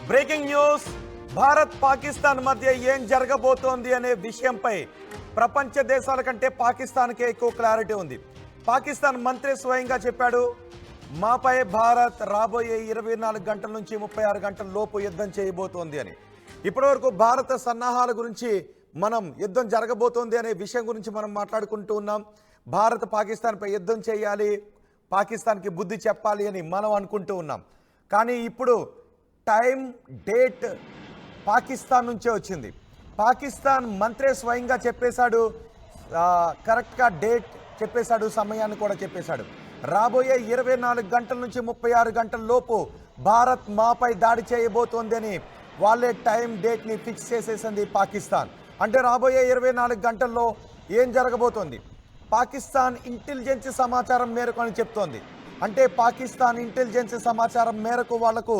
Breaking news. Bharat Pakistan మధ్య ఏం జరగబోతోంది అనే విషయంపై ప్రపంచ దేశాల కంటే పాకిస్తాన్కే ఎక్కువ క్లారిటీ ఉంది. పాకిస్తాన్ మంత్రి స్వయంగా చెప్పాడు, మాపై భారత్ రాబోయే 24 గంటల నుంచి 36 గంటల లోపు యుద్ధం చేయబోతోంది అని. ఇప్పటివరకు భారత సన్నాహాల గురించి మనం యుద్ధం జరగబోతోంది అనే విషయం గురించి మనం మాట్లాడుకుంటూ ఉన్నాం. భారత్ పాకిస్తాన్పై యుద్ధం చేయాలి, పాకిస్తాన్కి బుద్ధి చెప్పాలి అని మనం అనుకుంటూ ఉన్నాం. కానీ ఇప్పుడు టైం డేట్ పాకిస్తాన్ నుంచే వచ్చింది. పాకిస్తాన్ మంత్రి స్వయంగా చెప్పేశాడు, కరెక్ట్గా డేట్ చెప్పేశాడు, సమయాన్ని కూడా చెప్పేశాడు. రాబోయే 24 గంటల నుంచి 36 గంటల లోపు భారత్ మాపై దాడి చేయబోతోంది అని వాళ్ళే టైం డేట్ని ఫిక్స్ చేసేసింది పాకిస్తాన్. అంటే రాబోయే 24 గంటల్లో ఏం జరగబోతోంది? పాకిస్తాన్ ఇంటెలిజెన్స్ సమాచారం మేరకు అని చెప్తోంది. అంటే పాకిస్తాన్ ఇంటెలిజెన్స్ సమాచారం మేరకు వాళ్లకు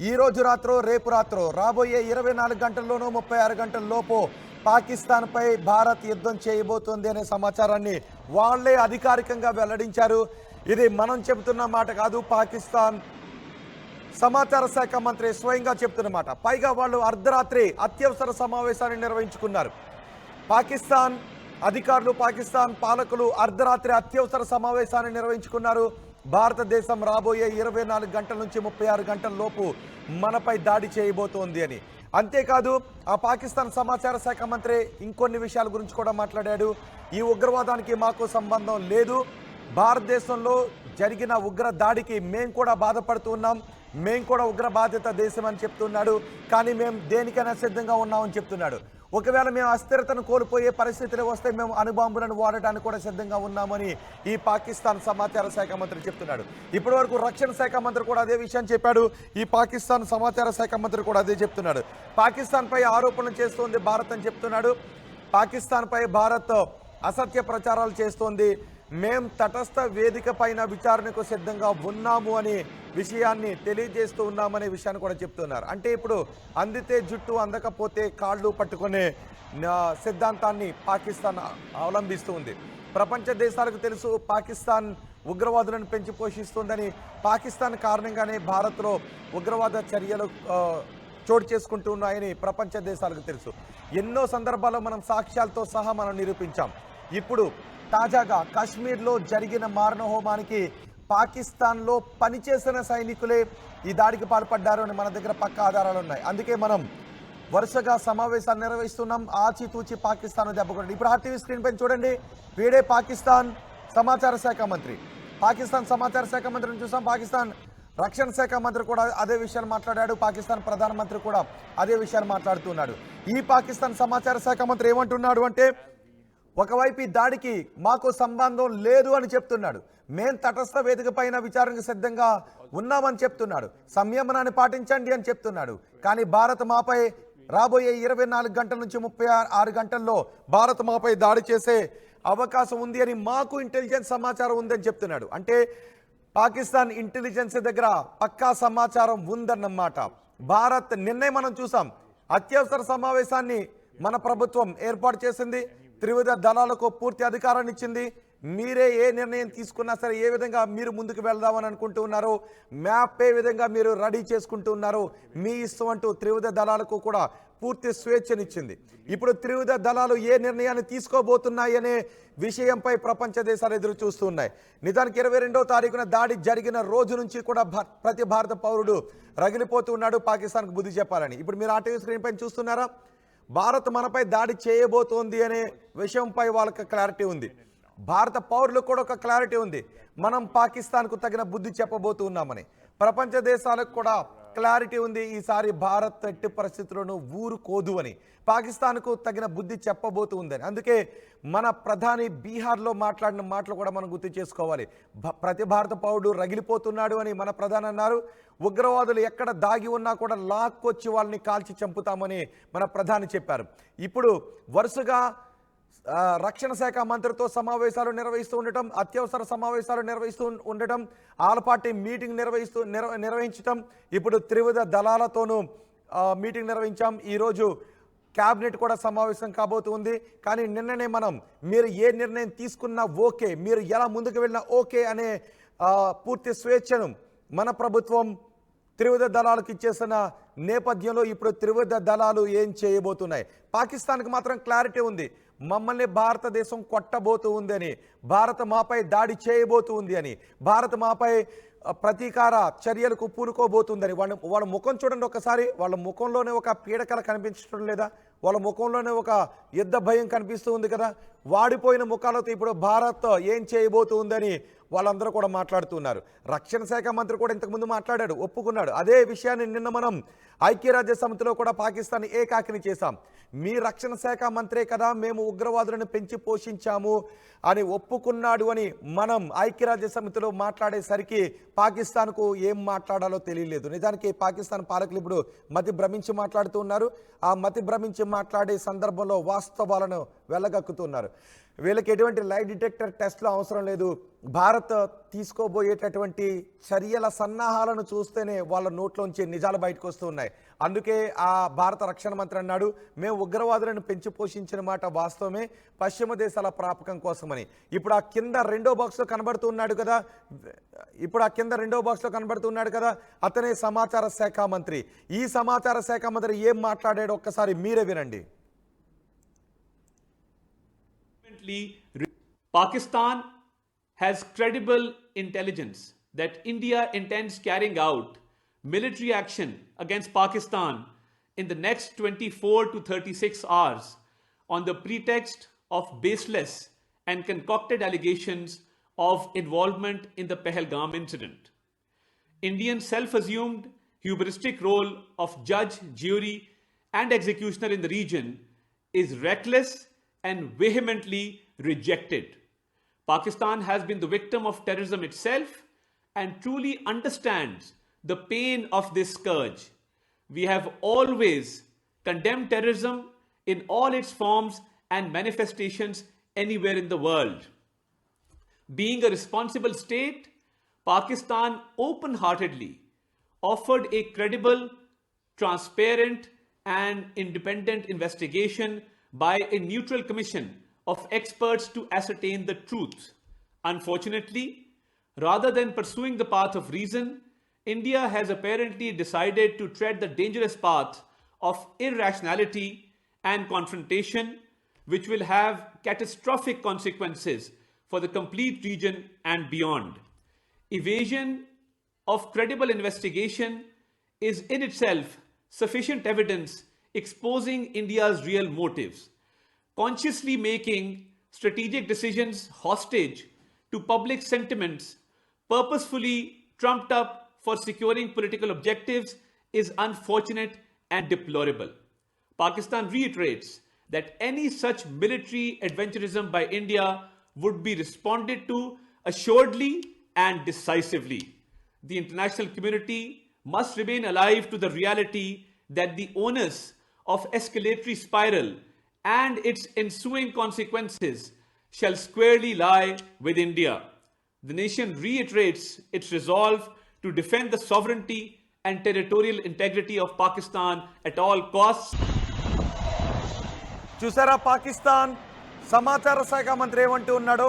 ఈ రోజు రాత్రో రేపు రాత్రో రాబోయే 24 గంటల్లోనూ 36 గంటల లోపు పాకిస్తాన్పై భారత్ యుద్ధం చేయబోతోంది అనే సమాచారాన్ని వాళ్లే అధికారికంగా వెల్లడించారు. ఇది మనం చెబుతున్న మాట కాదు, పాకిస్తాన్ సమాచార శాఖ మంత్రి స్వయంగా చెప్తున్నమాట. పైగా వాళ్ళు అర్ధరాత్రి అత్యవసర సమావేశాన్ని నిర్వహించుకున్నారు. పాకిస్తాన్ అధికారులు, పాకిస్తాన్ పాలకులు అర్ధరాత్రి అత్యవసర సమావేశాన్ని నిర్వహించుకున్నారు. భారతదేశం రాబోయే 24 గంటల నుంచి 36 గంటల లోపు మనపై దాడి చేయబోతోంది అని. అంతేకాదు, ఆ పాకిస్తాన్ సమాచార శాఖ మంత్రి ఇంకొన్ని విషయాల గురించి కూడా మాట్లాడాడు. ఈ ఉగ్రవాదానికి మాకు సంబంధం లేదు, భారతదేశంలో జరిగిన ఉగ్ర దాడికి మేము కూడా బాధపడుతూ ఉన్నాం, మేము కూడా ఉగ్ర బాధిత దేశం అని చెప్తున్నాడు. కానీ మేము దేనికైనా సిద్ధంగా ఉన్నామని చెప్తున్నాడు. ఒకవేళ మేము అస్థిరతను కోల్పోయే పరిస్థితులు వస్తే మేము అణుబాంబులను వాడటానికి కూడా సిద్ధంగా ఉన్నామని ఈ పాకిస్తాన్ సమాచార శాఖ మంత్రి చెప్తున్నాడు. ఇప్పటి వరకు రక్షణ శాఖ మంత్రి కూడా అదే విషయం చెప్పాడు. ఈ పాకిస్తాన్ సమాచార శాఖ మంత్రి కూడా అదే చెప్తున్నాడు. పాకిస్తాన్పై ఆరోపణలు చేస్తోంది భారత్ అని చెప్తున్నాడు. పాకిస్తాన్పై భారత్ అసత్య ప్రచారాలు చేస్తోంది. మేం తటస్థ వేదిక పైన విచారణకు సిద్ధంగా ఉన్నాము అనే విషయాన్ని తెలియజేస్తూ ఉన్నామనే విషయాన్ని కూడా చెప్తున్నారు. అంటే ఇప్పుడు అందితే జుట్టు, అందకపోతే కాళ్ళు పట్టుకునే సిద్ధాంతాన్ని పాకిస్తాన్ అవలంబిస్తూ ఉంది. ప్రపంచ దేశాలకు తెలుసు పాకిస్తాన్ ఉగ్రవాదులను పెంచి పోషిస్తుందని. పాకిస్తాన్ కారణంగానే భారత్లో ఉగ్రవాద చర్యలు చోటు చేసుకుంటూ ఉన్నాయని ప్రపంచ దేశాలకు తెలుసు. ఎన్నో సందర్భాల్లో మనం సాక్ష్యాలతో సహా మనం నిరూపించాం. ఇప్పుడు తాజాగా కాశ్మీర్లో జరిగిన మారణహోమానికి పాకిస్తాన్లో పనిచేసిన సైనికులే ఈ దాడికి పాల్పడ్డారు అని మన దగ్గర పక్కా ఆధారాలు ఉన్నాయి. అందుకే మనం వరుసగా సమావేశాలు నిర్వహిస్తున్నాం. ఆచితూచి పాకిస్తాన్ దెబ్బకొండి. ఇప్పుడు ఆర్టీవీ స్క్రీన్ పైన చూడండి, వీడే పాకిస్తాన్ సమాచార శాఖ మంత్రి. పాకిస్తాన్ సమాచార శాఖ మంత్రిని చూసాం. పాకిస్తాన్ రక్షణ శాఖ మంత్రి కూడా అదే విషయాలు మాట్లాడాడు. పాకిస్తాన్ ప్రధానమంత్రి కూడా అదే విషయాలు మాట్లాడుతున్నాడు. ఈ పాకిస్తాన్ సమాచార శాఖ మంత్రి ఏమంటున్నాడు అంటే, ఒకవైపు ఈ దాడికి మాకు సంబంధం లేదు అని చెప్తున్నాడు. మేం తటస్థ వేదిక పైన విచారణకు సిద్ధంగా ఉన్నామని చెప్తున్నాడు. సంయమనాన్ని పాటించండి అని చెప్తున్నాడు. కానీ భారత్ మాపై రాబోయే 24 గంటల నుంచి 36 గంటల్లో భారత్ మాపై దాడి చేసే అవకాశం ఉంది అని మాకు ఇంటెలిజెన్స్ సమాచారం ఉందని చెప్తున్నాడు. అంటే పాకిస్తాన్ ఇంటెలిజెన్స్ దగ్గర పక్కా సమాచారం ఉందన్నమాట. భారత్ నిన్నే మనం చూసాం, అత్యవసర సమావేశాన్ని మన ప్రభుత్వం ఏర్పాటు చేసింది. త్రివిధ దళాలకు పూర్తి అధికారాన్ని ఇచ్చింది. మీరే ఏ నిర్ణయం తీసుకున్నా సరే, ఏ విధంగా మీరు ముందుకు వెళ్దామని అనుకుంటూ ఉన్నారు, మ్యాప్ ఏ విధంగా మీరు రెడీ చేసుకుంటూ ఉన్నారు, మీ ఇష్టం అంటూ త్రివిధ దళాలకు కూడా పూర్తి స్వేచ్ఛనిచ్చింది. ఇప్పుడు త్రివిధ దళాలు ఏ నిర్ణయాన్ని తీసుకోబోతున్నాయి అనే విషయంపై ప్రపంచ దేశాలు ఎదురు చూస్తూ ఉన్నాయి. నిజానికి 22వ తారీఖున దాడి జరిగిన రోజు నుంచి కూడా ప్రతి భారత పౌరుడు రగిలిపోతూ ఉన్నాడు పాకిస్తాన్కు బుద్ధి చెప్పాలని. ఇప్పుడు మీరు ఆర్టీవీ స్క్రీన్ పైన చూస్తున్నారా, భారత్ మనపై దాడి చేయబోతోంది అనే విషయంపై వాళ్ళకి క్లారిటీ ఉంది. భారత పౌరులకు కూడా ఒక క్లారిటీ ఉంది, మనం పాకిస్తాన్కు తగిన బుద్ధి చెప్పబోతున్నామని. ప్రపంచ దేశాలకు కూడా క్లారిటీ ఉంది, ఈసారి భారత్ ఎట్టి పరిస్థితుల్లోనూ ఊరుకోదు అని, పాకిస్తాన్కు తగిన బుద్ధి చెప్పబోతూ ఉందని. అందుకే మన ప్రధాని బీహార్లో మాట్లాడిన మాటలు కూడా మనం గుర్తు చేసుకోవాలి. ప్రతి భారత పౌరుడు రగిలిపోతున్నాడు అని మన ప్రధాని అన్నారు. ఉగ్రవాదులు ఎక్కడ దాగి ఉన్నా కూడా లాక్కొచ్చి వాళ్ళని కాల్చి చంపుతామని మన ప్రధాని చెప్పారు. ఇప్పుడు వరుసగా రక్షణ శాఖ మంత్రితో సమావేశాలు నిర్వహిస్తూ ఉండటం, అత్యవసర సమావేశాలు నిర్వహిస్తూ ఉండటం, ఆల్ పార్టీ మీటింగ్ నిర్వహించటం, ఇప్పుడు త్రివిధ దళాలతోనూ మీటింగ్ నిర్వహించాం. ఈరోజు క్యాబినెట్ కూడా సమావేశం కాబోతుంది. కానీ నిన్ననే మనం మీరు ఏ నిర్ణయం తీసుకున్నా ఓకే, మీరు ఎలా ముందుకు వెళ్ళినా ఓకే అనే పూర్తి స్వేచ్ఛను మన ప్రభుత్వం త్రివిధ దళాలకు ఇచ్చేసిన నేపథ్యంలో ఇప్పుడు త్రివిధ దళాలు ఏం చేయబోతున్నాయి? పాకిస్తాన్కి మాత్రం క్లారిటీ ఉంది, మమ్మల్ని భారతదేశం కొట్టబోతూ ఉంది అని, భారత్ మాపై దాడి చేయబోతూ ఉంది అని, భారత్ మాపై ప్రతీకార చర్యలకు పూనుకోబోతుందని. వాళ్ళ ముఖం చూడండి ఒకసారి, వాళ్ళ ముఖంలోనే ఒక పీడకల కనిపించడం లేదా? వాళ్ళ ముఖంలోనే ఒక యుద్ధ భయం కనిపిస్తూ ఉంది కదా. వాడిపోయిన ముఖాలతో ఇప్పుడు భారత్ ఏం చేయబోతుందని వాళ్ళందరూ కూడా మాట్లాడుతున్నారు. రక్షణ శాఖ మంత్రి కూడా ఇంతకుముందు మాట్లాడాడు, ఒప్పుకున్నాడు. అదే విషయాన్ని నిన్న మనం ఐక్యరాజ్య సమితిలో కూడా పాకిస్తాన్ ఏకాకిని చేశాం. మీ రక్షణ శాఖ మంత్రే కదా మేము ఉగ్రవాదులను పెంచి పోషించాము అని ఒప్పుకున్నాడు అని మనం ఐక్యరాజ్య సమితిలో మాట్లాడేసరికి పాకిస్తాన్కు ఏం మాట్లాడాలో తెలియలేదు. నిజానికి పాకిస్తాన్ పాలకులు ఇప్పుడు మతి భ్రమించి మాట్లాడుతూ ఉన్నారు. ఆ మతి భ్రమించి మాట్లాడే సందర్భంలో వాస్తవాలను వెళ్ళగక్కుతున్నారు. వీళ్ళకి ఎటువంటి లై డిటెక్టర్ టెస్ట్లు అవసరం లేదు. భారత్ తీసుకోబోయేటటువంటి చర్యల సన్నాహాలను చూస్తేనే వాళ్ళ నోట్లోంచి నిజాలు బయటకు వస్తూ ఉన్నాయి. అందుకే ఆ భారత రక్షణ మంత్రి అన్నాడు, మేము ఉగ్రవాదులను పెంచి పోషించిన మాట వాస్తవమే, పశ్చిమ దేశాల ప్రాపకం కోసమని. ఇప్పుడు ఆ కింద రెండో బాక్స్లో కనబడుతున్నాడు కదా, అతనే సమాచార శాఖ మంత్రి. ఈ సమాచార శాఖ మంత్రి ఏం మాట్లాడాడో ఒక్కసారి మీరే వినండి. Pakistan has credible intelligence that India intends carrying out military action against Pakistan in the next 24 to 36 hours on the pretext of baseless and concocted allegations of involvement in the Pahalgam incident. Indian self-assumed hubristic role of judge, jury, and executioner in the region is reckless and vehemently rejected. Pakistan has been the victim of terrorism itself and truly understands the pain of this scourge. We have always condemned terrorism in all its forms and manifestations anywhere in the world. Being a responsible state, Pakistan open-heartedly offered a credible, transparent, and independent investigation by a neutral commission of experts to ascertain the truth. Unfortunately, rather than pursuing the path of reason, India has apparently decided to tread the dangerous path of irrationality and confrontation, which will have catastrophic consequences for the complete region and beyond. Evasion of credible investigation is in itself sufficient evidence exposing India's real motives. Consciously making strategic decisions hostage to public sentiments purposefully trumped up for securing political objectives is unfortunate and deplorable. Pakistan reiterates that any such military adventurism by India would be responded to assuredly and decisively. The international community must remain alive to the reality that the onus of escalatory spiral and its ensuing consequences shall squarely lie with India. The nation reiterates its resolve to defend the sovereignty and territorial integrity of Pakistan at all costs. చూసారా పాకిస్తాన్ సమాచార శాఖ మంత్రి ఏమంటూ ఉన్నాడో?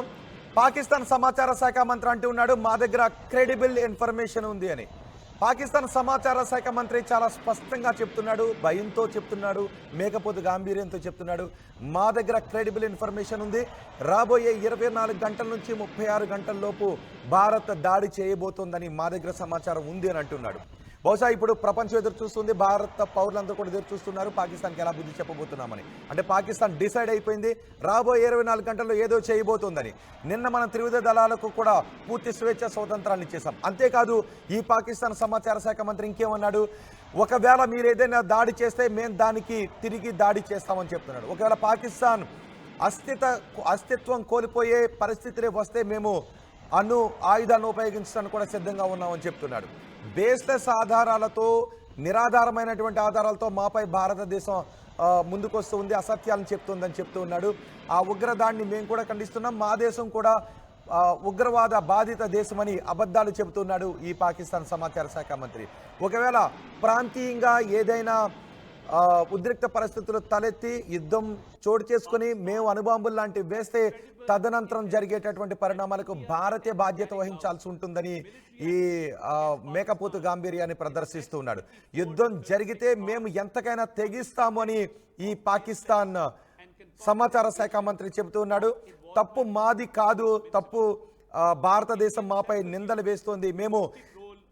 పాకిస్తాన్ సమాచార శాఖ మంత్రి అంటూ ఉన్నాడు, మా దగ్గర క్రెడిబుల్ ఇన్ఫర్మేషన్ ఉంది అని. పాకిస్తాన్ సమాచార శాఖ మంత్రి చాలా స్పష్టంగా చెప్తున్నాడు, భయంతో చెప్తున్నాడు, మేకపోతు గాంభీర్యంతో చెప్తున్నాడు, మా దగ్గర క్రెడిబుల్ ఇన్ఫర్మేషన్ ఉంది. రాబోయే 24 గంటల నుంచి 36 గంటల లోపు భారత్ దాడి చేయబోతోందని మా దగ్గర సమాచారం ఉంది అని అంటున్నాడు. బహుశా ఇప్పుడు ప్రపంచం ఎదురు చూస్తుంది, భారత పౌరులందరూ కూడా ఎదురు చూస్తున్నారు పాకిస్తాన్కి ఎలా బుద్ధి చెప్పబోతున్నామని. అంటే పాకిస్తాన్ డిసైడ్ అయిపోయింది రాబోయే 24 గంటల్లో ఏదో చేయబోతోందని. నిన్న మనం త్రివిధ దళాలకు కూడా పూర్తి స్వేచ్ఛ స్వాతంత్రాన్ని ఇచ్చేసాం. అంతేకాదు ఈ పాకిస్తాన్ సమాచార శాఖ మంత్రి ఇంకేమన్నాడు, ఒకవేళ మీరు ఏదైనా దాడి చేస్తే మేము దానికి తిరిగి దాడి చేస్తామని చెప్తున్నాడు. ఒకవేళ పాకిస్తాన్ అస్తిత్వం కోల్పోయే పరిస్థితులే వస్తే మేము ఆయుధాలను ఉపయోగించడానికి కూడా సిద్ధంగా ఉన్నామని చెప్తున్నాడు. బేస్లెస్ ఆధారాలతో, నిరాధారమైనటువంటి ఆధారాలతో మాపై భారతదేశం ముందుకొస్తూ ఉంది, అసత్యాలను చెప్తుందని చెప్తూ ఉన్నాడు. ఆ ఉగ్రదాడిని మేము కూడా ఖండిస్తున్నాం, మా దేశం కూడా ఉగ్రవాద బాధిత దేశమని అబద్ధాలు చెబుతున్నాడు ఈ పాకిస్తాన్ సమాచార శాఖ మంత్రి. ఒకవేళ ప్రాంతీయంగా ఏదైనా ఉద్రిక్త పరిస్థితులు తలెత్తి యుద్ధం చోటు చేసుకుని మేము అణుబాంబులు లాంటివి వేస్తే తదనంతరం జరిగేటటువంటి పరిణామాలకు భారతే బాధ్యత వహించాల్సి ఉంటుందని ఈ మేకపోతు గాంభీర్యాన్ని ప్రదర్శిస్తూ ఉన్నాడు. యుద్ధం జరిగితే మేము ఎంతకైనా తెగిస్తాము అని ఈ పాకిస్తాన్ సమాచార శాఖ మంత్రి చెబుతూ ఉన్నాడు. తప్పు మాది కాదు, తప్పు భారతదేశం మాపై నిందలు వేస్తోంది. మేము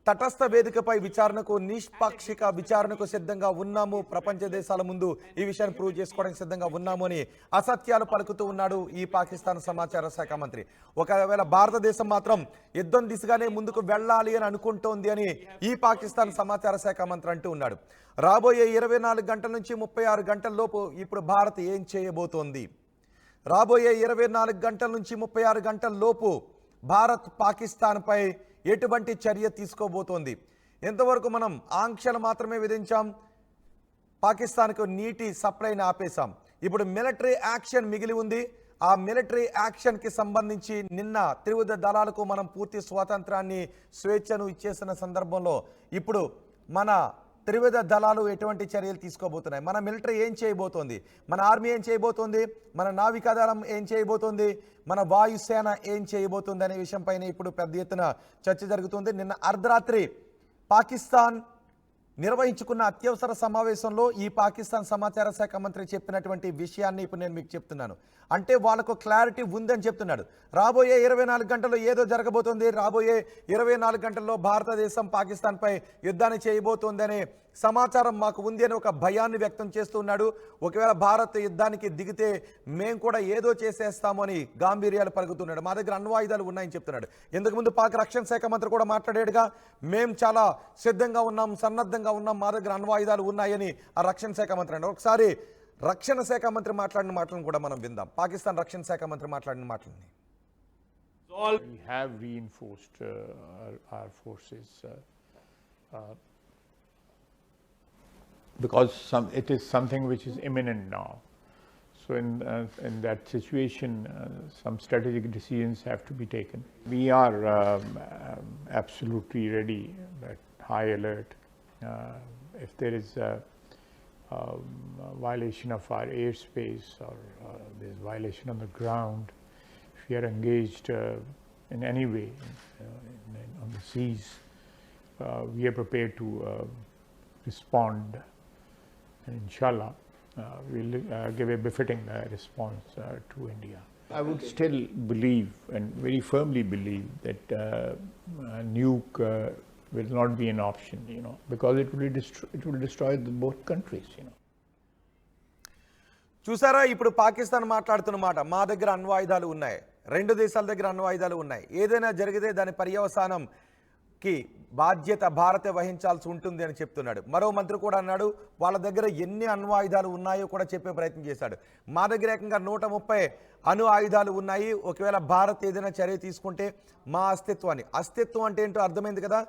తటస్థ వేదికపై విచారణకు, నిష్పాక్షిక విచారణకు సిద్ధంగా ఉన్నాము, ప్రపంచ దేశాల ముందు ఈ విషయాన్ని ప్రూవ్ చేసుకోవడానికి సిద్ధంగా ఉన్నాము అని అసత్యాలు పలుకుతూ ఉన్నాడు ఈ పాకిస్తాన్ సమాచార శాఖ మంత్రి. ఒకవేళ భారతదేశం మాత్రం యుద్ధం దిశగానే ముందుకు వెళ్ళాలి అని అనుకుంటోంది అని ఈ పాకిస్తాన్ సమాచార శాఖ మంత్రి అంటూ ఉన్నాడు. రాబోయే 24 గంటల నుంచి 36 గంటల లోపు ఇప్పుడు భారత్ ఏం చేయబోతోంది? రాబోయే 24 గంటల నుంచి 36 గంటల లోపు భారత్ పాకిస్తాన్పై ఎటువంటి చర్య తీసుకోబోతోంది? ఎంతవరకు మనం ఆంక్షలు మాత్రమే విధించాం, పాకిస్తాన్కు నీటి సప్లైని ఆపేశాం. ఇప్పుడు మిలిటరీ యాక్షన్ మిగిలి ఉంది. ఆ మిలిటరీ యాక్షన్కి సంబంధించి నిన్న త్రివిధ దళాలకు మనం పూర్తి స్వాతంత్రాన్ని, స్వేచ్ఛను ఇచ్చేసిన సందర్భంలో ఇప్పుడు మన త్రివిధ దళాలు ఎటువంటి చర్యలు తీసుకోబోతున్నాయి? మన మిలిటరీ ఏం చేయబోతోంది? మన ఆర్మీ ఏం చేయబోతోంది? మన నావికాదళం ఏం చేయబోతోంది? మన వాయుసేన ఏం చేయబోతుంది అనే విషయంపైన ఇప్పుడు పెద్ద ఎత్తున చర్చ జరుగుతుంది. నిన్న అర్ధరాత్రి పాకిస్తాన్ నిర్వహించుకున్న అత్యవసర సమావేశంలో ఈ పాకిస్తాన్ సమాచార శాఖ మంత్రి చెప్పినటువంటి విషయాన్ని ఇప్పుడు నేను మీకు చెప్తున్నాను. అంటే వాళ్ళకు క్లారిటీ ఉందని చెప్తున్నాడు. రాబోయే 24 గంటల్లో ఏదో జరగబోతోంది, రాబోయే 24 గంటల్లో భారతదేశం పాకిస్తాన్పై యుద్ధాన్ని చేయబోతోందనే సమాచారం మాకు ఉంది అని ఒక భయాన్ని వ్యక్తం చేస్తున్నాడు. ఒకవేళ భారత్ యుద్ధానికి దిగితే మేము కూడా ఏదో చేసేస్తాము అని గాంభీర్యాలు పలుకుతున్నాడు. మా దగ్గర అణ్వాయుధాలు ఉన్నాయని చెప్తున్నాడు. ఇంతకుముందు పాక్ రక్షణ శాఖ మంత్రి కూడా మాట్లాడాడుగా, మేము చాలా సిద్ధంగా ఉన్నాం, సన్నద్ధంగా ఉన్నాం, మా దగ్గర అణ్వాయుధాలు ఉన్నాయని ఆ రక్షణ శాఖ మంత్రి అన్నాడు. ఒకసారి రక్షణ శాఖ మంత్రి మాట్లాడిన మాటలను కూడా మనం విందాం. పాకిస్తాన్ రక్షణ శాఖ మంత్రి మాట్లాడిన మాటలని. We have reinforced our forces because it is something which is imminent now. So in that situation, some strategic decisions have to be taken. We are absolutely ready, at high alert. If there is a violation of our airspace or there is violation on the ground, if we are engaged in any way on the seas, we are prepared to respond, and inshallah we'll give a befitting response to India. I would still believe and very firmly believe that nuke will not be an option, because it will destroy both countries, చూసారా, ఇప్పుడు పాకిస్తాన్ మాట్లాడుతున్న మాట, మా దగ్గర అణ్వాయుధాలు ఉన్నాయి, రెండు దేశాల దగ్గర అణ్వాయుధాలు ఉన్నాయి, ఏదైనా జరిగితే దాని పర్యవసానంకి బాధ్యత భారతే వహించాల్సి ఉంటుంది అని చెప్తున్నాడు. మరో మంత్రి కూడా అన్నాడు, వాళ్ళ దగ్గర ఎన్ని అణ్వాయుధాలు ఉన్నాయో కూడా చెప్పే ప్రయత్నం చేశాడు. మా దగ్గర ఏకంగా 130 అణు ఆయుధాలు ఉన్నాయి. ఒకవేళ భారత్ ఏదైనా చర్య తీసుకుంటే మా అస్తిత్వం అంటే ఏంటో అర్థమైంది కదా.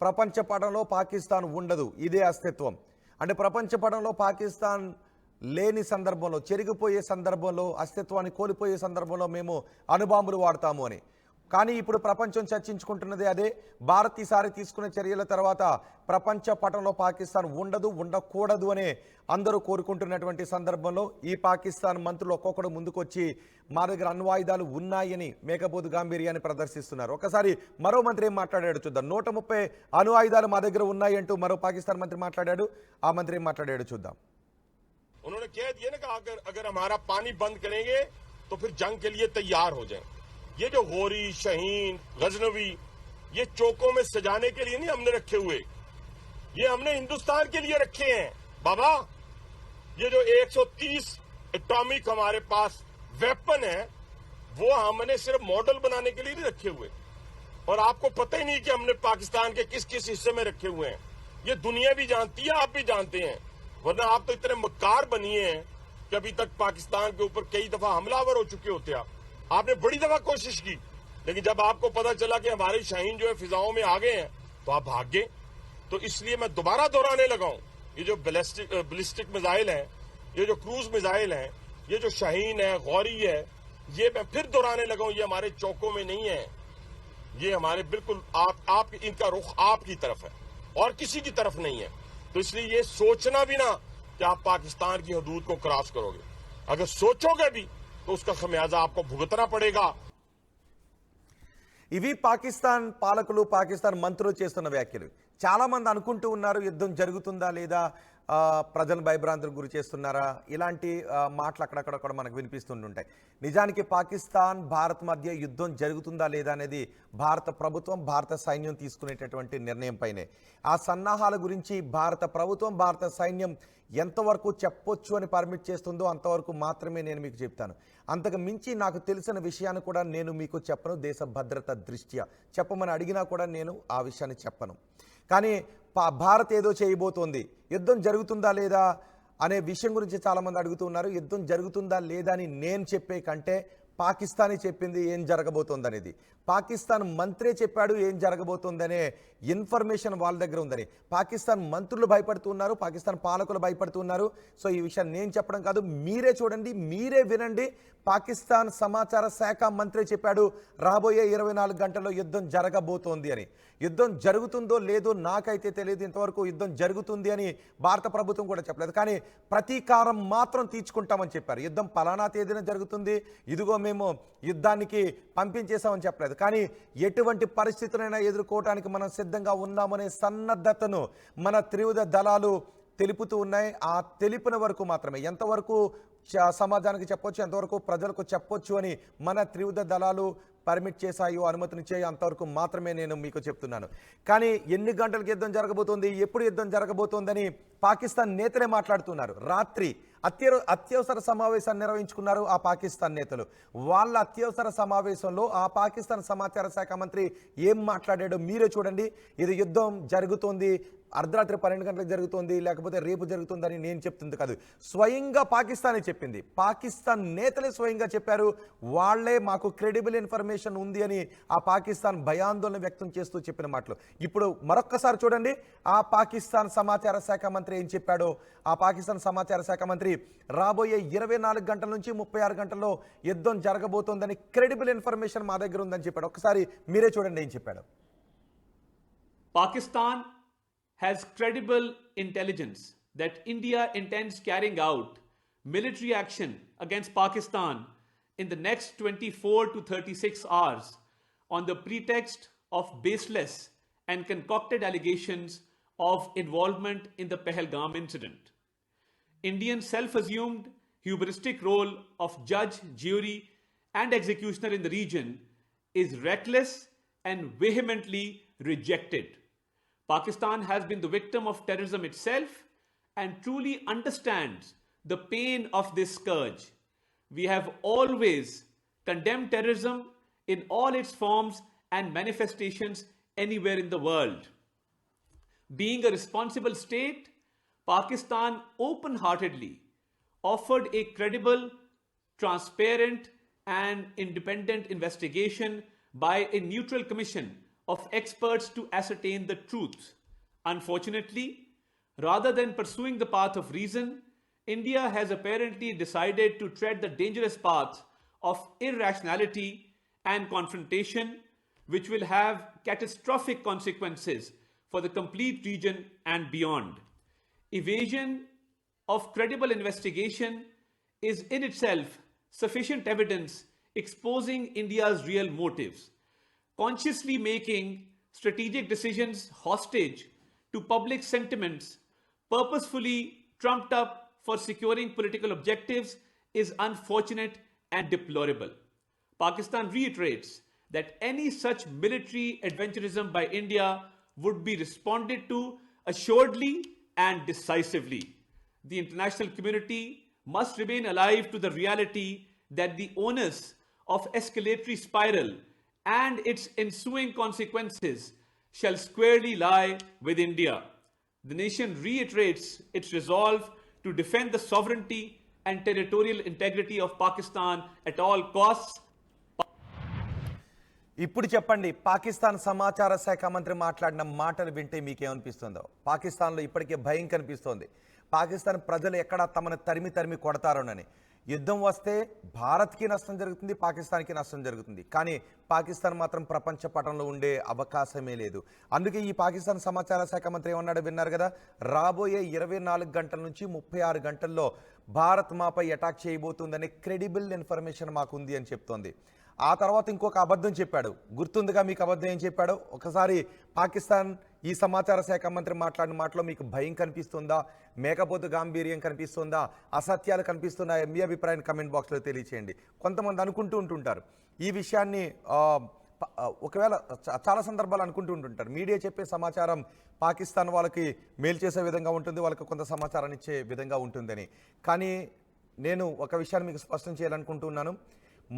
ప్రపంచ పటంలో పాకిస్తాన్ ఉండదు, ఇదే అస్తిత్వం. అంటే ప్రపంచ పటంలో పాకిస్తాన్ లేని సందర్భంలో, చెరిగిపోయే సందర్భంలో, అస్తిత్వాన్ని కోల్పోయే సందర్భంలో మేము అణుబాంబులు వాడతాము అని. కానీ ఇప్పుడు ప్రపంచం చర్చించుకుంటున్నది అదే. భారత్ ఈసారి తీసుకునే చర్యల తర్వాత ప్రపంచ పటంలో పాకిస్తాన్ ఉండదు, ఉండకూడదు అని అందరూ కోరుకుంటున్నటువంటి సందర్భంలో ఈ పాకిస్తాన్ మంత్రులు ఒక్కొక్కడు ముందుకొచ్చి మా దగ్గర అణ్వాయుధాలు ఉన్నాయని మేకపోతు గాంభీర్యాన్ని ప్రదర్శిస్తున్నారు. ఒకసారి మరో మంత్రి ఏం మాట్లాడాడు చూద్దాం. 130 అణు ఆయుధాలు మా దగ్గర ఉన్నాయి అంటూ మరో పాకిస్తాన్ మంత్రి మాట్లాడాడు. ఆ మంత్రి ఏం మాట్లాడాడు చూద్దాం. उन्होंने कह दिया ना कि अगर हमारा पानी बंद करेंगे तो फिर जंग के लिए तैयार हो जाएं। ये जो गोरी, शहीन, गजनवी, ये चौकों में सजाने के लिए नहीं हमने रखे हुए, ये हमने हिंदुस्तान के लिए रखे हैं बाबा। ये जो 130 एटॉमिक हमारे पास वेपन है, वो हमने सिर्फ मॉडल बनाने के लिए नहीं रखे हुए, और आपको पता ही नहीं कि हमने पाकिस्तान के किस किस हिस्से में रखे हुए हैं। ये दुनिया भी जानती है, आप भी जानते हैं, वरना आप तो इतने मक्कार बनिए हैं कि अभी तक पाकिस्तान के ऊपर कई दफा हमलावर हो चुके होते। आपने बड़ी दफा कोशिश की, लेकिन जब आपको पता चला कि हमारे शाहीन जो है फिजाओं में आ गए हैं तो आप भाग गए। तो इसलिए मैं दोबारा दोहराने लगा हूं, ये जो बैलिस्टिक मिसाइल हैं, ये जो क्रूज मिसाइल हैं, ये जो शाहीन है, गौरी है, ये मैं फिर दोहराने लगा हूं, ये हमारे चौकों में नहीं है, ये हमारे बिल्कुल आप इनका रुख आपकी तरफ है और किसी की तरफ नहीं है। तो इसलिए ये सोचना भी ना कि आप पाकिस्तान की हदूद को क्रॉस करोगे। अगर सोचोगे भी तो उसका खमियाजा आपको भुगतना पड़ेगा। ఇవి పాకిస్తాన్ పాలకులు పాకిస్తాన్ మంత్రులు చేస్తున్న వ్యాఖ్యలు. చాలామంది అనుకుంటూ ఉన్నారు యుద్ధం జరుగుతుందా లేదా, ప్రజలను భయభ్రాంతులకు గురి చేస్తున్నారా, ఇలాంటి మాటలు అక్కడక్కడ కూడా మనకు వినిపిస్తుంటుంటాయి. నిజానికి పాకిస్తాన్ భారత్ మధ్య యుద్ధం జరుగుతుందా లేదా అనేది భారత ప్రభుత్వం భారత సైన్యం తీసుకునేటటువంటి నిర్ణయం పైనే. ఆ సన్నాహాల గురించి భారత ప్రభుత్వం భారత సైన్యం ఎంతవరకు చెప్పొచ్చు అని పర్మిట్ చేస్తుందో అంతవరకు మాత్రమే నేను మీకు చెప్తాను. అంతకు మించి నాకు తెలిసిన విషయాన్ని కూడా నేను మీకు చెప్పను. దేశ భద్రత దృష్ట్యా చెప్పమని అడిగినా కూడా నేను ఆ విషయాన్ని చెప్పను. కానీ భారత్ ఏదో చేయబోతోంది, యుద్ధం జరుగుతుందా లేదా అనే విషయం గురించి చాలామంది అడుగుతున్నారు. యుద్ధం జరుగుతుందా లేదా అని నేను చెప్పే కంటే పాకిస్తానే చెప్పింది ఏం జరగబోతోంది అనేది. పాకిస్తాన్ మంత్రే చెప్పాడు ఏం జరగబోతోందనే ఇన్ఫర్మేషన్ వాళ్ళ దగ్గర ఉందని. పాకిస్తాన్ మంత్రులు భయపడుతున్నారు, పాకిస్తాన్ పాలకులు భయపడుతున్నారు. సో ఈ విషయాన్ని నేను చెప్పడం కాదు, మీరే చూడండి, మీరే వినండి. పాకిస్తాన్ సమాచార శాఖ మంత్రి చెప్పాడు రాబోయే 24 గంటల్లో యుద్ధం జరగబోతోంది అని. యుద్ధం జరుగుతుందో లేదో నాకైతే తెలియదు. ఇంతవరకు యుద్ధం జరుగుతుంది అని భారత ప్రభుత్వం కూడా చెప్పలేదు. కానీ ప్రతీకారం మాత్రం తీర్చుకుంటామని చెప్పారు. యుద్ధం పలానా తేదీన జరుగుతుంది, ఇదిగో మేము యుద్ధానికి పంపించేసామని చెప్పలేదు. కానీ ఎటువంటి పరిస్థితులైనా ఎదుర్కోవడానికి మనం సిద్ధంగా ఉన్నామనే సన్నద్ధతను మన త్రివిధ దళాలు తెలుపుతూ ఉన్నాయి. ఆ తెలిపిన వరకు మాత్రమే, ఎంతవరకు సమాజానికి చెప్పొచ్చు, ఎంతవరకు ప్రజలకు చెప్పొచ్చు అని మన త్రివిధ దళాలు పర్మిట్ చేశాయో, అనుమతినిచ్చాయో అంతవరకు మాత్రమే నేను మీకు చెప్తున్నాను. కానీ ఎన్ని గంటలకు యుద్ధం జరగబోతోంది, ఎప్పుడు యుద్ధం జరగబోతోందని పాకిస్తాన్ నేతలే మాట్లాడుతున్నారు. రాత్రి అత్యవసర సమావేశాన్ని నిర్వహించుకున్నారు ఆ పాకిస్తాన్ నేతలు. వాళ్ళ అత్యవసర సమావేశంలో ఆ పాకిస్తాన్ సమాచార శాఖ మంత్రి ఏం మాట్లాడాడో మీరే చూడండి. ఇది యుద్ధం జరుగుతోంది, అర్ధరాత్రి 12 గంటలకు జరుగుతోంది, లేకపోతే రేపు జరుగుతుందని నేను చెప్తుంది కాదు, స్వయంగా పాకిస్తానే చెప్పింది. పాకిస్తాన్ నేతలే స్వయంగా చెప్పారు. వాళ్లే మాకు క్రెడిబుల్ ఇన్ఫర్మేషన్ ఉంది అని ఆ పాకిస్తాన్ భయాందోళన వ్యక్తం చేస్తూ చెప్పిన మాటలు. ఇప్పుడు మరొక్కసారి చూడండి ఆ పాకిస్తాన్ సమాచార శాఖ మంత్రి ఏం చెప్పాడో. ఆ పాకిస్తాన్ సమాచార శాఖ మంత్రి రాబోయే 24 గంటల నుంచి 36 గంటల్లో యుద్ధం జరగబోతోందని క్రెడిబుల్ ఇన్ఫర్మేషన్ మా దగ్గర ఉందని చెప్పాడు. ఒక్కసారి మీరే చూడండి ఏం చెప్పాడు. Pakistan has credible intelligence that India intends carrying out military action against Pakistan in the next 24 to 36 hours on the pretext of baseless and concocted allegations of involvement in the Pahalgam incident. Indian self-assumed hubristic role of judge, jury, and executioner in the region is reckless and vehemently rejected. Pakistan has been the victim of terrorism itself and truly understands the pain of this scourge. We have always condemned terrorism in all its forms and manifestations anywhere in the world. Being a responsible state, Pakistan open-heartedly offered a credible, transparent, and independent investigation by a neutral commission of experts to ascertain the truth. Unfortunately, rather than pursuing the path of reason, India has apparently decided to tread the dangerous path of irrationality and confrontation, which will have catastrophic consequences for the complete region and beyond. Evasion of credible investigation is in itself sufficient evidence exposing India's real motives. Consciously making strategic decisions hostage to public sentiments, purposefully trumped up for securing political objectives, is unfortunate and deplorable. Pakistan reiterates that any such military adventurism by India would be responded to assuredly and decisively. The international community must remain alive to the reality that the onus of escalatory spiral and its ensuing consequences shall squarely lie with India. The nation reiterates its resolve to defend the sovereignty and territorial integrity of Pakistan at all costs. ఇప్పుడు చెప్పండి, పాకిస్తాన్ సమాచార శాఖ మంత్రి మాట్లాడిన మాటలు వింటే మీకేమనిపిస్తుందో? పాకిస్తాన్లో ఇప్పటికే భయం కనిపిస్తోంది. పాకిస్తాన్ ప్రజలు ఎక్కడ తమను తరిమి తరిమి కొడతారోనని. యుద్ధం వస్తే భారత్కి నష్టం జరుగుతుంది, పాకిస్తాన్కి నష్టం జరుగుతుంది. కానీ పాకిస్తాన్ మాత్రం ప్రపంచ పటంలో ఉండే అవకాశమే లేదు. అందుకే ఈ పాకిస్తాన్ సమాచార శాఖ మంత్రి ఏమన్నాడు విన్నారు కదా, రాబోయే 24 గంటల నుంచి 36 గంటల్లో భారత్ మాపై అటాక్ చేయబోతుందనే క్రెడిబుల్ ఇన్ఫర్మేషన్ మాకుంది అని చెప్తోంది. ఆ తర్వాత ఇంకొక అబద్ధం చెప్పాడు. గుర్తుందిగా మీకు అబద్ధం ఏం చెప్పాడో? ఒకసారి పాకిస్తాన్ ఈ సమాచార శాఖ మంత్రి మాట్లాడిన మాటలో మీకు భయం కనిపిస్తుందా, మేకపోతు గాంభీర్యం కనిపిస్తుందా, అసత్యాలు కనిపిస్తున్నాయా? మీ అభిప్రాయం కమెంట్ బాక్స్లో తెలియచేయండి. కొంతమంది అనుకుంటూ ఉంటుంటారు ఈ విషయాన్ని, ఒకవేళ చాలా సందర్భాలు అనుకుంటూ ఉంటుంటారు మీడియా చెప్పే సమాచారం పాకిస్తాన్ వాళ్ళకి మేలు చేసే విధంగా ఉంటుంది, వాళ్ళకి కొంత సమాచారాన్ని ఇచ్చే విధంగా ఉంటుందని. కానీ నేను ఒక విషయాన్ని మీకు స్పష్టం చేయాలనుకుంటున్నాను.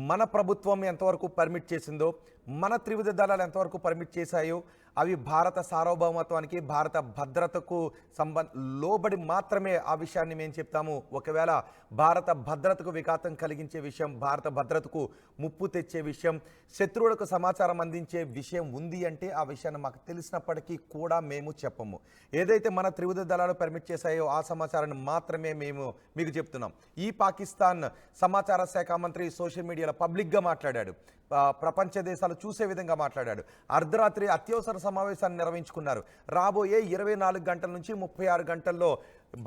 మన ప్రభుత్వం ఎంతవరకు పర్మిట్ చేసిందో, మన త్రివిధ దళాలు ఎంతవరకు పర్మిట్ చేశాయో అవి భారత సార్వభౌమత్వానికి, భారత భద్రతకు లోబడి మాత్రమే ఆ విషయాన్ని మేము చెప్తాము. ఒకవేళ భారత భద్రతకు విఘాతం కలిగించే విషయం, భారత భద్రతకు ముప్పు తెచ్చే విషయం, శత్రువులకు సమాచారం అందించే విషయం ఉంది అంటే ఆ విషయాన్ని మాకు తెలిసినప్పటికీ కూడా మేము చెప్పము. ఏదైతే మన త్రివిధ దళాలు పర్మిట్ చేశాయో ఆ సమాచారాన్ని మాత్రమే మేము మీకు చెప్తున్నాం. ఈ పాకిస్తాన్ సమాచార శాఖ మంత్రి సోషల్ మీడియాలో పబ్లిక్గా మాట్లాడాడు, ప్రపంచ దేశాలు చూసే విధంగా మాట్లాడాడు. అర్ధరాత్రి అత్యవసర సమావేశాన్ని నిర్వహించుకున్నారు. రాబోయే 24 గంటల నుంచి 36 గంటల్లో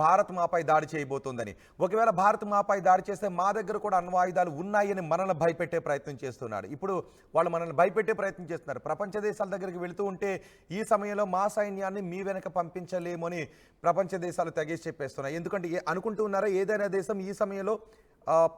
భారత్ మాపై దాడి చేయబోతోందని. ఒకవేళ భారత్ మాపై దాడి చేస్తే మా దగ్గర కూడా అణ్వాయుధాలు ఉన్నాయని మనల్ని భయపెట్టే ప్రయత్నం చేస్తున్నాడు. ఇప్పుడు వాళ్ళు మనల్ని భయపెట్టే ప్రయత్నం చేస్తున్నారు. ప్రపంచ దేశాల దగ్గరికి వెళుతూ ఉంటే ఈ సమయంలో మా సైన్యాన్ని మీ వెనక పంపించలేమని ప్రపంచ దేశాలు తెగేసి చెప్పేస్తున్నాయి. ఎందుకంటే అనుకుంటూ ఉన్నారా ఏదైనా దేశం ఈ సమయంలో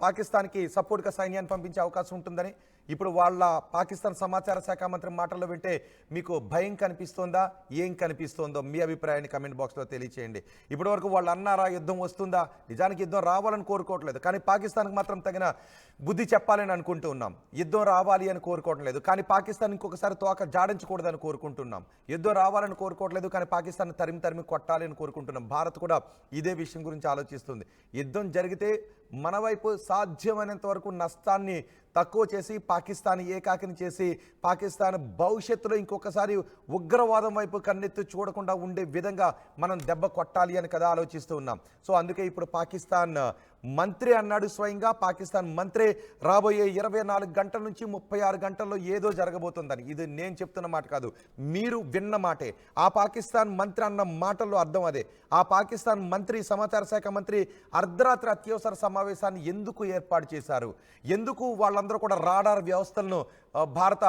పాకిస్తాన్కి సపోర్ట్గా సైన్యాన్ని పంపించే అవకాశం ఉంటుందని? ఇప్పుడు వాళ్ళ పాకిస్తాన్ సమాచార శాఖ మంత్రి మాటల్లో వింటే మీకు భయం కనిపిస్తోందా, ఏం కనిపిస్తోందో మీ అభిప్రాయాన్ని కమెంట్ బాక్స్లో తెలియచేయండి. ఇప్పటి వరకు వాళ్ళు అన్నారా యుద్ధం వస్తుందా? నిజానికి యుద్ధం రావాలని కోరుకోవట్లేదు, కానీ పాకిస్తాన్కి మాత్రం తగిన బుద్ధి చెప్పాలని అనుకుంటూ ఉన్నాం. యుద్ధం రావాలి అని కోరుకోవడం లేదు, కానీ పాకిస్తాన్ ఇంకొకసారి తోక జాడించకూడదని కోరుకుంటున్నాం. యుద్ధం రావాలని కోరుకోవట్లేదు, కానీ పాకిస్తాన్ తరిమి తరిమి కొట్టాలి అని కోరుకుంటున్నాం. భారత్ కూడా ఇదే విషయం గురించి ఆలోచిస్తుంది. యుద్ధం జరిగితే మన వైపు సాధ్యమైనంత వరకు నష్టాన్ని తక్కువ చేసి, పాకిస్తాన్ ఏకాకిని చేసి, పాకిస్తాన్ భవిష్యత్తులో ఇంకొకసారి ఉగ్రవాదం వైపు కన్నెత్తి చూడకుండా ఉండే విధంగా మనం దెబ్బ కొట్టాలి అని కదా ఆలోచిస్తూ ఉన్నాం. సో అందుకే ఇప్పుడు పాకిస్తాన్ మంత్రి అన్నాడు స్వయంగా, పాకిస్తాన్ మంత్రి రాబోయే 24 గంటల నుంచి 36 గంటల్లో ఏదో జరగబోతుందని. ఇది నేను చెప్తున్న మాట కాదు, మీరు విన్న మాటే. ఆ పాకిస్తాన్ మంత్రి అన్న మాటల్లో అర్థం అదే. ఆ పాకిస్తాన్ మంత్రి, సమాచార శాఖ మంత్రి అర్ధరాత్రి అత్యవసర సమావేశాన్ని ఎందుకు ఏర్పాటు చేశారు? ఎందుకు వాళ్ళందరూ కూడా రాడార్ వ్యవస్థలను భారత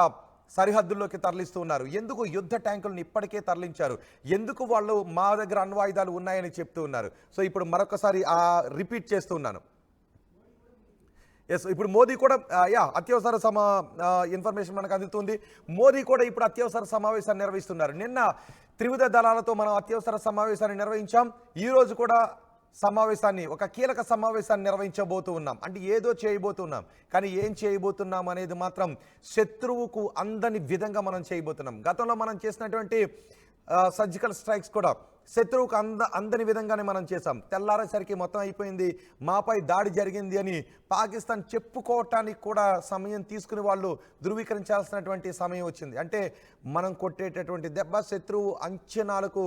సరిహద్దుల్లోకి తరలిస్తూ ఉన్నారు? ఎందుకు యుద్ధ ట్యాంకులను ఇప్పటికే తరలించారు? ఎందుకు వాళ్ళు మా దగ్గర అణ్వాయుధాలు ఉన్నాయని చెప్తూ ఉన్నారు? సో ఇప్పుడు మరొకసారి రిపీట్ చేస్తూ ఉన్నాను. ఎస్, ఇప్పుడు మోదీ కూడా అత్యవసర ఇన్ఫర్మేషన్ మనకు అందుతుంది. మోదీ కూడా ఇప్పుడు అత్యవసర సమావేశాన్ని నిర్వహిస్తున్నారు. నిన్న త్రివిధ దళాలతో మనం అత్యవసర సమావేశాన్ని నిర్వహించాం. ఈరోజు కూడా సమావేశాన్ని, ఒక కీలక సమావేశాన్ని నిర్వహించబోతూ ఉన్నాం. అంటే ఏదో చేయబోతున్నాం, కానీ ఏం చేయబోతున్నాం అనేది మాత్రం శత్రువుకు అందని విధంగా మనం చేయబోతున్నాం. గతంలో మనం చేసినటువంటి సర్జికల్ స్ట్రైక్స్ కూడా శత్రువుకు అందని విధంగానే మనం చేసాం. తెల్లారేసరికి మొత్తం అయిపోయింది, మాపై దాడి జరిగింది అని పాకిస్తాన్ చెప్పుకోవటానికి కూడా సమయం తీసుకుని వాళ్ళు ధృవీకరించాల్సినటువంటి సమయం వచ్చింది. అంటే మనం కొట్టేటటువంటి దెబ్బ శత్రువు అంచనాలకు,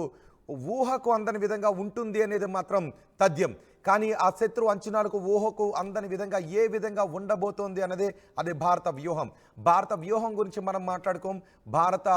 ఊహకు అందని విధంగా ఉంటుంది అనేది మాత్రం తథ్యం. కానీ ఆ శత్రు అంచనాలకు, ఊహకు అందని విధంగా ఏ విధంగా ఉండబోతోంది అన్నదే అదే భారత వ్యూహం. భారత వ్యూహం గురించి మనం మాట్లాడుకోం, భారత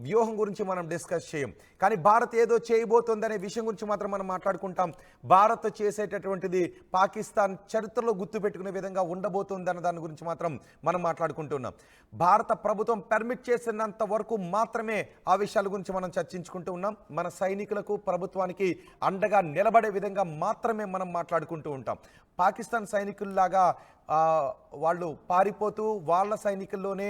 వ్యూహం గురించి మనం డిస్కస్ చేయం. కానీ భారత్ ఏదో చేయబోతోంది అనే విషయం గురించి మాత్రం మనం మాట్లాడుకుంటాం. భారత్ చేసేటటువంటిది పాకిస్తాన్ చరిత్రలో గుర్తుపెట్టుకునే విధంగా ఉండబోతోంది అన్న దాని గురించి మాత్రం మనం మాట్లాడుకుంటున్నాం. భారత ప్రభుత్వం పర్మిట్ చేసినంత వరకు మాత్రమే ఆ విషయాల గురించి మనం చర్చించుకుంటూ ఉన్నాం. మన సైనికులకు, ప్రభుత్వానికి అండగా నిలబడే విధంగా మాత్రమే మనం మాట్లాడుకుంటూ ఉంటాం. పాకిస్తాన్ సైనికుల్లాగా వాళ్ళు పారిపోతూ వాళ్ళ సైనికుల్లోనే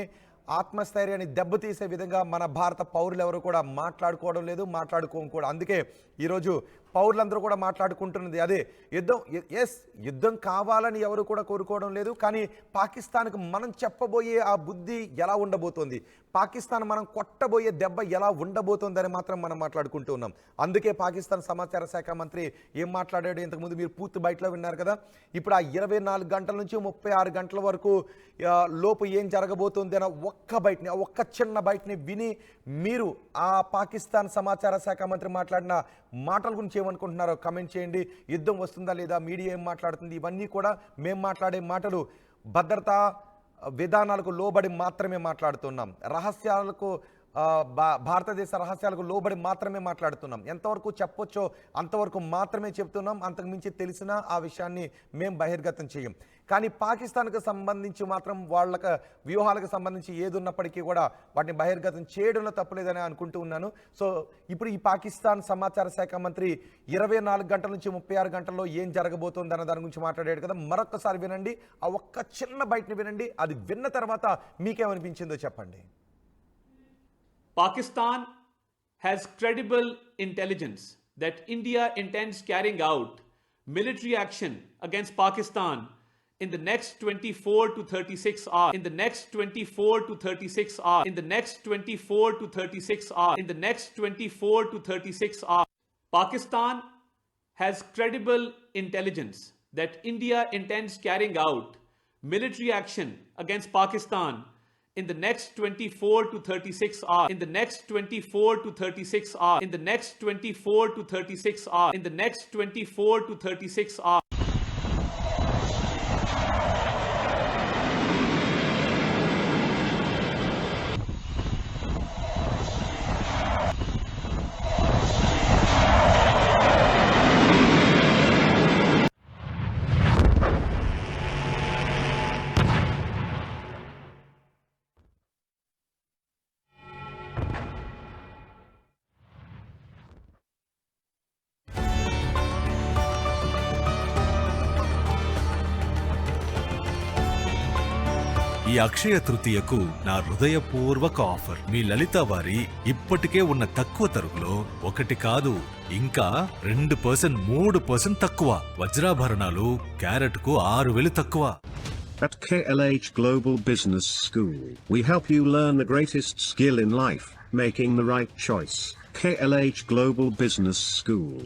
ఆత్మస్థైర్యాన్ని దెబ్బతీసే విధంగా మన భారత పౌరులు ఎవరు కూడా మాట్లాడుకోవడం లేదు, మాట్లాడుకోం కూడా. అందుకే ఈరోజు పౌరులందరూ కూడా మాట్లాడుకుంటున్నది అదే, యుద్ధం. యుద్ధం కావాలని ఎవరు కూడా కోరుకోవడం లేదు, కానీ పాకిస్తాన్కు మనం చెప్పబోయే ఆ బుద్ధి ఎలా ఉండబోతోంది, పాకిస్తాన్ మనం కొట్టబోయే దెబ్బ ఎలా ఉండబోతోందని మాత్రం మనం మాట్లాడుకుంటూ ఉన్నాం. అందుకే పాకిస్తాన్ సమాచార శాఖ మంత్రి ఏం మాట్లాడాడు ఇంతకుముందు మీరు పూర్తి బయటలో విన్నారు కదా. ఇప్పుడు ఆ 24 గంటల నుంచి 36 గంటల వరకు లోపు ఏం జరగబోతోంది అన్న ఒక్క చిన్న బయటని విని మీరు ఆ పాకిస్తాన్ సమాచార శాఖ మంత్రి మాట్లాడిన మాటల గురించి ఏమనుకుంటున్నారో కమెంట్ చేయండి. యుద్ధం వస్తుందా లేదా, మీడియా ఏం మాట్లాడుతుంది, ఇవన్నీ కూడా మేము మాట్లాడే మాటలు భద్రతా విధానాలకు లోబడి మాత్రమే మాట్లాడుతున్నాం. రహస్యాలకు భారతదేశ రహస్యాలకు లోబడి మాత్రమే మాట్లాడుతున్నాం. ఎంతవరకు చెప్పొచ్చో అంతవరకు మాత్రమే చెప్తున్నాం. అంతకుమించి తెలిసినా ఆ విషయాన్ని మేము బహిర్గతం చేయం. కానీ పాకిస్తాన్కు సంబంధించి మాత్రం వాళ్ళ వ్యూహాలకు సంబంధించి ఏది ఉన్నప్పటికీ కూడా వాటిని బహిర్గతం చేయడంలో తప్పులేదని అనుకుంటూ ఉన్నాను. సో ఇప్పుడు ఈ పాకిస్తాన్ సమాచార శాఖ మంత్రి 24 గంటల నుంచి 36 గంటల్లో ఏం జరగబోతోంది అన్న దాని గురించి మాట్లాడాడు కదా. మరొకసారి వినండి, ఆ ఒక్క చిన్న బయటని వినండి. అది విన్న తర్వాత మీకేమనిపించిందో చెప్పండి. Pakistan has credible intelligence that India intends carrying out military action against Pakistan in the next 24 to 36 hours. In the next 24 to 36 hours. In the next 24 to 36 hours. In the next 24 to 36 hours. Pakistan has credible intelligence that India intends carrying out military action against Pakistan in the next 24 to 36 hours. In the next 24 to 36 hours. In the next 24 to 36 hours. In the next 24 to 36 hours. ఈ అక్షయ తృతీయకు నా హృదయపూర్వక offer. మీ లలిత వారి ఇప్పటికే ఉన్న తక్కువ తరుగులో 1 కాదు ఇంకా 2%, 3% తక్కువ. వజ్రాభరణాలు క్యారెట్కు 6,000 తక్కువ. At KLH Global Business School, we help you learn the greatest skill in life, making the right choice. KLH Global Business School.